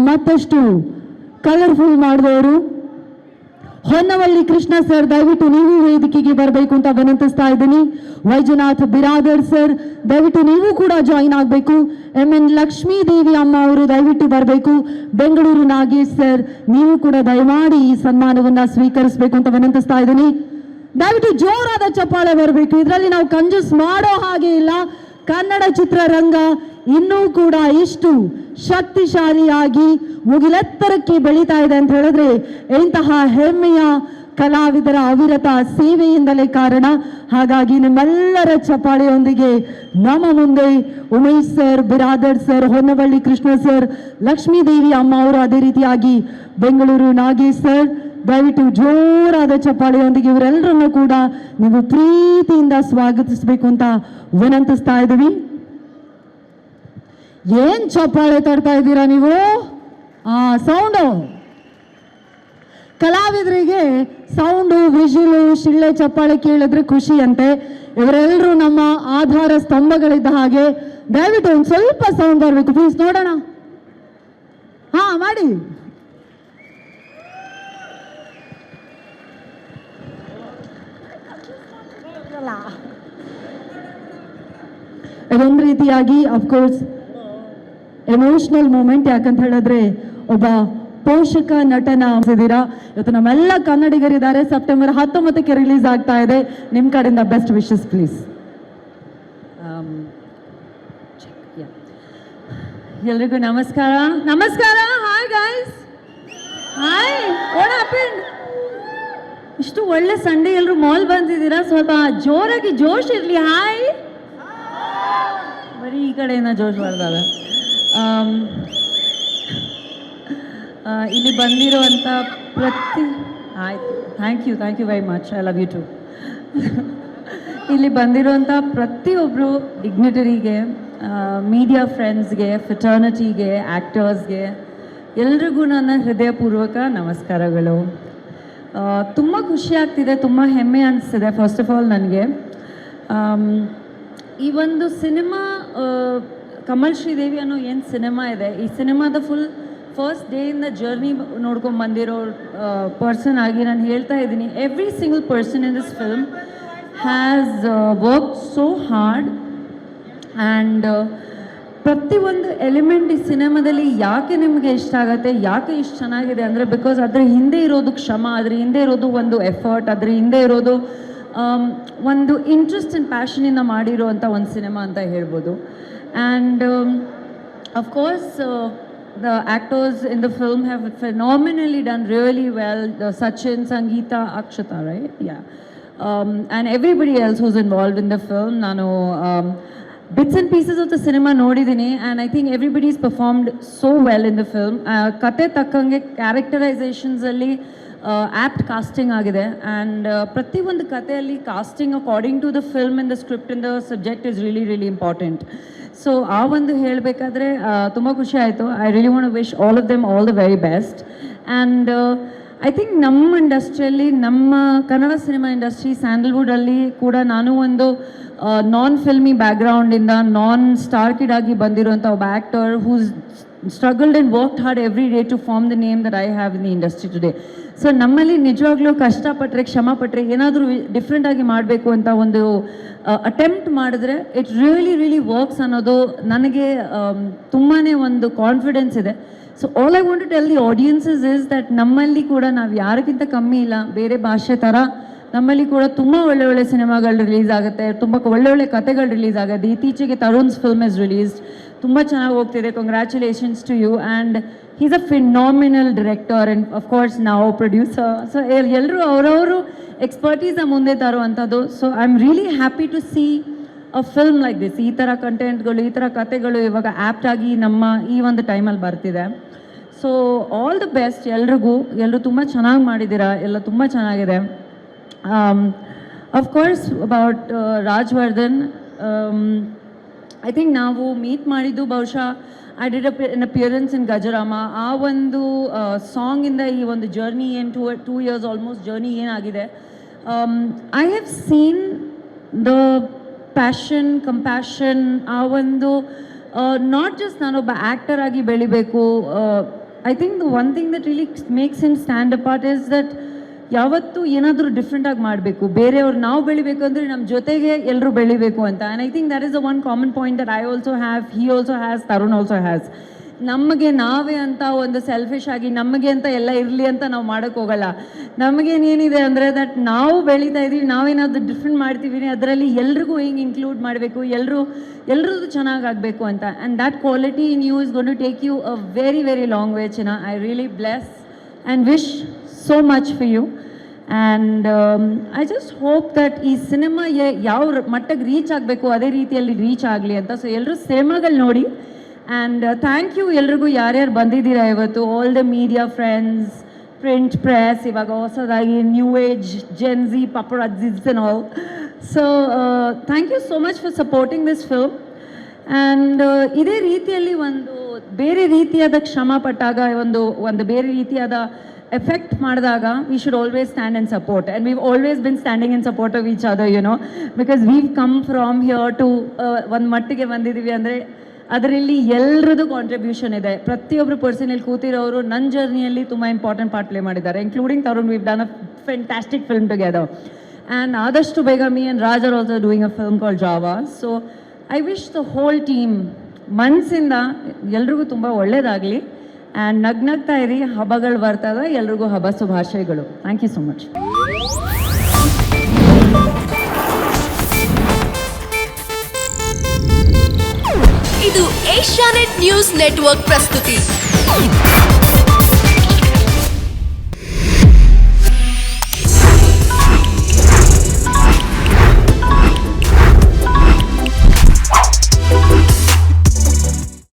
ಮತ್ತಷ್ಟು ಕಲರ್ಫುಲ್ ಮಾಡಿದವರು ಹೊನ್ನವಳ್ಳಿ ಕೃಷ್ಣ ಸರ್, ದಯವಿಟ್ಟು ನೀವು ವೇದಿಕೆಗೆ ಬರಬೇಕು ಅಂತ ವಿನಂತಿಸ್ತಾ ಇದ್ದೀನಿ. ವೈಜನಾಥ್ ಬಿರಾದರ್ ಸರ್, ದಯವಿಟ್ಟು ನೀವು ಕೂಡ ಜಾಯಿನ್ ಆಗಬೇಕು. MN ಲಕ್ಷ್ಮೀ ದೇವಿ ಅಮ್ಮ ಅವರು ದಯವಿಟ್ಟು ಬರಬೇಕು. ಬೆಂಗಳೂರು ನಾಗೇಶ್ ಸರ್, ನೀವು ಕೂಡ ದಯಮಾಡಿ ಈ ಸನ್ಮಾನವನ್ನ ಸ್ವೀಕರಿಸಬೇಕು ಅಂತ ವಿನಂತಿಸ್ತಾ ಇದ್ದೀನಿ. ದಯವಿಟ್ಟು ಜೋರಾದ ಚಪ್ಪಾಳೆ ಬರಬೇಕು. ಇದರಲ್ಲಿ ನಾವು ಕಂಜೂಸ್ ಮಾಡೋ ಹಾಗೆ ಇಲ್ಲ. ಕನ್ನಡ ಚಿತ್ರರಂಗ ಇನ್ನೂ ಕೂಡ ಇಷ್ಟು ಶಕ್ತಿಶಾಲಿಯಾಗಿ ಮುಗಿಲೆತ್ತರಕ್ಕೆ ಬೆಳೀತಾ ಇದೆ ಅಂತ ಹೇಳಿದ್ರೆ ಇಂತಹ ಹೆಮ್ಮೆಯ ಕಲಾವಿದರ ಅವಿರತ ಸೇವೆಯಿಂದಲೇ ಕಾರಣ. ಹಾಗಾಗಿ ನಿಮ್ಮೆಲ್ಲರ ಚಪ್ಪಾಳೆಯೊಂದಿಗೆ ನಮ್ಮ ಮುಂದೆ Umesh sir, Biradar sir, Honnavalli Krishna sir, Lakshmidevi ಅಮ್ಮ ಅವರು, ಅದೇ ರೀತಿಯಾಗಿ ಬೆಂಗಳೂರು ನಾಗೇಶ್ ಸರ್, ದಯವಿಟ್ಟು ಜೋರಾದ ಚಪ್ಪಾಳೆಯೊಂದಿಗೆ ಇವರೆಲ್ಲರನ್ನು ಕೂಡ ನೀವು ಪ್ರೀತಿಯಿಂದ ಸ್ವಾಗತಿಸಬೇಕು ಅಂತ ವಿನಂತಿಸ್ತಾ ಇದ್ದೀವಿ. ಏನ್ ಚಪ್ಪಾಳೆ ತಡ್ತಾ ಇದ್ದೀರಾ ನೀವು? ಸೌಂಡು, ಕಲಾವಿದರಿಗೆ ಸೌಂಡು, ವಿಷುಲು, ಶಿಳ್ಳೆ ಚಪ್ಪಾಳೆ ಕೇಳಿದ್ರೆ ಖುಷಿ ಅಂತೆ. ಇವರೆಲ್ಲರೂ ನಮ್ಮ ಆಧಾರ ಸ್ತಂಭಗಳಿದ್ದ ಹಾಗೆ. ದಯವಿಟ್ಟು ಒಂದು ಸ್ವಲ್ಪ ಸೌಂಡ್ ಬರಬೇಕು ಪ್ಲೀಸ್, ನೋಡೋಣ. ಮಾಡಿ. ಇದೊಂದು ರೀತಿಯಾಗಿ ಅಫ್ಕೋರ್ಸ್ ಎಮೋಷನಲ್ ಮೂಮೆಂಟ್. ಯಾಕಂತ ಹೇಳಿದ್ರೆ ಒಬ್ಬ ಪೋಷಕ ನಟನ ಇದ್ದೀರಾ. ಇವತ್ತು ನಮ್ಮೆಲ್ಲ ಕನ್ನಡಿಗರಿದ್ದಾರೆ. ಸೆಪ್ಟೆಂಬರ್ 19ಕ್ಕೆ ರಿಲೀಸ್ ಆಗ್ತಾ ಇದೆ. ನಿಮ್ಮ ಕಡೆಯಿಂದ ಬೆಸ್ಟ್ ವಿಶಸ್ ಪ್ಲೀಸ್. ಎಲ್ರಿಗೂ ನಮಸ್ಕಾರ. ನಮಸ್ಕಾರ. Hi guys. Hi, what happened? ಇಷ್ಟು ಒಳ್ಳೆ ಸಂಡೇ ಎಲ್ಲರೂ ಮಾಲ್ ಬಂದಿದ್ದೀರಾ, ಸ್ವಲ್ಪ ಜೋರಾಗಿ ಜೋಶ್ ಇರಲಿ. ಹಾಯ್. ಬರೀ ಈ ಕಡೆಯಿಂದ ಜೋಶ್ ಬರ್ತಾರೆ. ಇಲ್ಲಿ ಬಂದಿರುವಂಥ ಆಯಿತು, thank you very much, I love you too. ಇಲ್ಲಿ ಬಂದಿರುವಂಥ ಪ್ರತಿಯೊಬ್ಬರು ಡಿಗ್ನಿಟರಿಗೆ, ಮೀಡಿಯಾ ಫ್ರೆಂಡ್ಸ್ಗೆ, ಫಿಟರ್ನಿಟಿಗೆ, ಆ್ಯಕ್ಟರ್ಸ್ಗೆ ಎಲ್ರಿಗೂ ನನ್ನ ಹೃದಯಪೂರ್ವಕ ನಮಸ್ಕಾರಗಳು. ತುಂಬ ಖುಷಿ ಆಗ್ತಿದೆ, ತುಂಬ ಹೆಮ್ಮೆ ಅನಿಸ್ತಿದೆ. ಫಸ್ಟ್ ಆಫ್ ಆಲ್ ನನಗೆ ಈ ಒಂದು ಸಿನಿಮಾ ಕಮಲ್ ಶ್ರೀದೇವಿ ಅನ್ನೋ ಏನು ಸಿನಿಮಾ ಇದೆ, ಈ ಸಿನಿಮಾದ ಫಸ್ಟ್ ಡೇ ಇಂದ ಜರ್ನಿ ನೋಡ್ಕೊಂಡು ಬಂದಿರೋ ಪರ್ಸನ್ ಆಗಿ ನಾನು ಹೇಳ್ತಾ ಇದ್ದೀನಿ, every single person in this film has work so hard. And ಪ್ರತಿಯೊಂದು ಎಲಿಮೆಂಟ್ ಈ ಸಿನಿಮಾದಲ್ಲಿ ಯಾಕೆ ನಿಮಗೆ ಇಷ್ಟ ಆಗುತ್ತೆ, ಯಾಕೆ ಇಷ್ಟು ಚೆನ್ನಾಗಿದೆ ಅಂದರೆ ಬಿಕಾಸ್ ಅದ್ರ ಹಿಂದೆ ಇರೋದು ಶ್ರಮ, ಅದ್ರ ಹಿಂದೆ ಇರೋದು ಒಂದು ಎಫರ್ಟ್, ಅದ್ರ ಹಿಂದೆ ಇರೋದು ಒಂದು ಇಂಟ್ರೆಸ್ಟ್ ಆ್ಯಂಡ್ ಪ್ಯಾಷನಿಂದ ಮಾಡಿರೋವಂಥ ಒಂದು ಸಿನಿಮಾ ಅಂತ ಹೇಳ್ಬೋದು. And of course the actors in the film have phenomenally done really well. Sachin, Sangeeta, Akshata, right? Yeah. And everybody else who's involved in the film. Nanu bits and pieces of the cinema nodidini, and I think everybody's performed so well in the film. Kate takkange characterizations alli apt casting agide, and prati ಒಂದು ಕಥೆಯಲ್ಲಿ casting according to the film and the script and the subject is really really important. So ಆ ಒಂದು ಹೇಳಬೇಕಾದ್ರೆ ತುಂಬ ಖುಷಿ ಆಯಿತು. I really want to wish all of them all the very best. And I think ನಮ್ಮ ಇಂಡಸ್ಟ್ರಿಯಲ್ಲಿ, ನಮ್ಮ Kannada cinema industry ಸ್ಯಾಂಡಲ್ವುಡಲ್ಲಿ ಕೂಡ ನಾನು ಒಂದು ನಾನ್ ಫಿಲ್ಮಿ ಬ್ಯಾಕ್ಗ್ರೌಂಡಿಂದ ನಾನ್ ಸ್ಟಾರ್ ಕಿಡ್ ಆಗಿ ಬಂದಿರುವಂಥ ಒಬ್ಬ actor whose struggled and worked hard every day to form the name that I have in the industry today. So ನಮ್ಮಲ್ಲಿ ನಿಜವಾಗ್ಲೂ ಕಷ್ಟಪಟ್ಟರೆ, ಶ್ರಮಪಟ್ಟರೆ, ಏನಾದರೂ ಡಿಫ್ರೆಂಟಾಗಿ ಮಾಡಬೇಕು ಅಂತ ಒಂದು ಅಟೆಂಪ್ಟ್ ಮಾಡಿದ್ರೆ ಇಟ್ ರಿಯಲಿ ರಿಯಲಿ ವರ್ಕ್ಸ್ ಅನ್ನೋದು ನನಗೆ ತುಂಬಾ ಒಂದು ಕಾನ್ಫಿಡೆನ್ಸ್ ಇದೆ. So all I want to tell the audiences is that ನಮ್ಮಲ್ಲಿ ಕೂಡ ನಾವು ಯಾರಿಗಿಂತ ಕಮ್ಮಿ ಇಲ್ಲ. ಬೇರೆ ಭಾಷೆ ಥರ ನಮ್ಮಲ್ಲಿ ಕೂಡ ತುಂಬ ಒಳ್ಳೆ ಸಿನಿಮಾಗಳು ರಿಲೀಸ್ ಆಗುತ್ತೆ, ತುಂಬ ಒಳ್ಳೆ ಕಥೆಗಳು ರಿಲೀಸ್ ಆಗುತ್ತೆ. ಇತ್ತೀಚೆಗೆ ತರುಣ್ಸ್ ಫಿಲ್ಮ್ ಇಸ್ ರಿಲೀಸ್ಡ್, ತುಂಬ ಚೆನ್ನಾಗಿ ಹೋಗ್ತಿದೆ. Congratulations to you. And he's a phenomenal director and of course now producer. So ಎಲ್ಲರೂ ಅವರವರು ಎಕ್ಸ್ಪರ್ಟೀಸ್ ಮುಂದೆ ತರುವಂಥದ್ದು. So I am really happy to see a film like this. ಈ ಥರ ಕಂಟೆಂಟ್ಗಳು, ಈ ಥರ ಕಥೆಗಳು ಇವಾಗ ಆ್ಯಪ್ಟ್ ಆಗಿ ನಮ್ಮ ಈ ಒಂದು ಟೈಮಲ್ಲಿ ಬರ್ತಿದೆ. ಸೊ ಆಲ್ ದ ಬೆಸ್ಟ್ ಎಲ್ರಿಗೂ. ಎಲ್ಲರೂ ತುಂಬ ಚೆನ್ನಾಗಿ ಮಾಡಿದ್ದೀರಾ, ಎಲ್ಲ ತುಂಬ ಚೆನ್ನಾಗಿದೆ. Of course about Rajavardhan, I think ನಾವು ಮೀಟ್ ಮಾಡಿದ್ದು ಬಹುಶಃ I did an appearance in Gajarama. ಆ ಒಂದು ಸಾಂಗಿಂದ ಈ ಒಂದು ಜರ್ನಿ ಏನು 2 years ಆಲ್ಮೋಸ್ಟ್ ಜರ್ನಿ ಏನಾಗಿದೆ. I have seen the passion, compassion, ಆ ಒಂದು ನಾಟ್ ಜಸ್ಟ್ ನಾನೊಬ್ಬ ಆ್ಯಕ್ಟರ್ ಆಗಿ ಬೆಳಿಬೇಕು, I think the one thing that really makes him stand apart is that ಯಾವತ್ತೂ ಏನಾದರೂ ಡಿಫ್ರೆಂಟಾಗಿ ಮಾಡಬೇಕು, ಬೇರೆಯವ್ರು ನಾವು ಬೆಳಿಬೇಕು ಅಂದರೆ ನಮ್ಮ ಜೊತೆಗೆ ಎಲ್ಲರೂ ಬೆಳಿಬೇಕು ಅಂತ. And I think that is the one common point that I also have, he also has, Tarun also has. ನಮಗೆ ನಾವೇ ಅಂತ ಒಂದು ಸೆಲ್ಫಿಶ್ ಆಗಿ ನಮಗೆ ಅಂತ ಎಲ್ಲ ಇರಲಿ ಅಂತ ನಾವು ಮಾಡೋಕ್ಕೆ ಹೋಗಲ್ಲ. ನಮಗೇನೇನಿದೆ ಅಂದರೆ ದಟ್ ನಾವು ಬೆಳೀತಾ ಇದ್ದೀವಿ, ನಾವೇನಾದರೂ ಡಿಫ್ರೆಂಟ್ ಮಾಡ್ತೀವಿ, ಅದರಲ್ಲಿ ಎಲ್ರಿಗೂ ಹಿಂಗೆ ಇನ್ಕ್ಲೂಡ್ ಮಾಡಬೇಕು, ಎಲ್ಲರದ್ದು ಚೆನ್ನಾಗಾಗಬೇಕು ಅಂತ. And that quality in you is going to take you a very very long way ಚಿನ್ನ. I really bless and wish so much for you, and I just hope that ಈ ಸಿನಿಮಾ ಯಾವ ಮಟ್ಟಕ್ಕೆ reach ಆಗಬೇಕು ಅದೇ ರೀತಿಯಲ್ಲಿ reach ಆಗಲಿ ಅಂತ. So ಎಲ್ಲರೂ ಸಿನಿಮಾಗಳು ನೋಡಿ. ಆ್ಯಂಡ್ ಥ್ಯಾಂಕ್ ಯು ಎಲ್ರಿಗೂ, ಯಾರ್ಯಾರು ಬಂದಿದ್ದೀರಾ ಇವತ್ತು, all the media friends, print press, ಇವಾಗ ಹೊಸದಾಗಿ new age GenZ paparazzis and all. So thank you so much for supporting this film. And ಇದೇ ರೀತಿಯಲ್ಲಿ ಒಂದು ಬೇರೆ ರೀತಿಯಾದ ಶ್ರಮ ಪಟ್ಟಾಗ, ಒಂದು ಬೇರೆ ರೀತಿಯಾದ ಎಫೆಕ್ಟ್ ಮಾಡಿದಾಗ we should always stand in support. And we've always been standing in support of each other, you know, because we've come from here to ಒಂದು ಮಟ್ಟಿಗೆ ಬಂದಿದ್ದೀವಿ ಅಂದರೆ ಅದರಲ್ಲಿ ಎಲ್ಲರದ್ದು ಕಾಂಟ್ರಿಬ್ಯೂಷನ್ ಇದೆ. ಪ್ರತಿಯೊಬ್ಬರು ಪರ್ಸನಲ್ಲಿ ಕೂತಿರೋರು ನನ್ನ ಜರ್ನಿಯಲ್ಲಿ ತುಂಬ ಇಂಪಾರ್ಟೆಂಟ್ ಪಾರ್ಟ್ ಪ್ಲೇ ಮಾಡಿದ್ದಾರೆ, including Tarun. View done a fantastic film together. And ಆದಷ್ಟು ಬೇಗ me and Raj are also doing a film called Java. So I wish the whole team ಮನಸ್ಸಿಂದ ಎಲ್ರಿಗೂ ತುಂಬ ಒಳ್ಳೆಯದಾಗಲಿ. ಆ್ಯಂಡ್ ನಗ್ನಗ್ತಾ ಇರಿ, ಹಬ್ಬಗಳು ಬರ್ತದೆ, ಎಲ್ರಿಗೂ ಹಬ್ಬ ಶುಭಾಶಯಗಳು. Thank you so much. ಇದು ಏಷ್ಯಾನೆಟ್ ನ್ಯೂಸ್ ನೆಟ್ವರ್ಕ್ ಪ್ರಸ್ತುತಿ.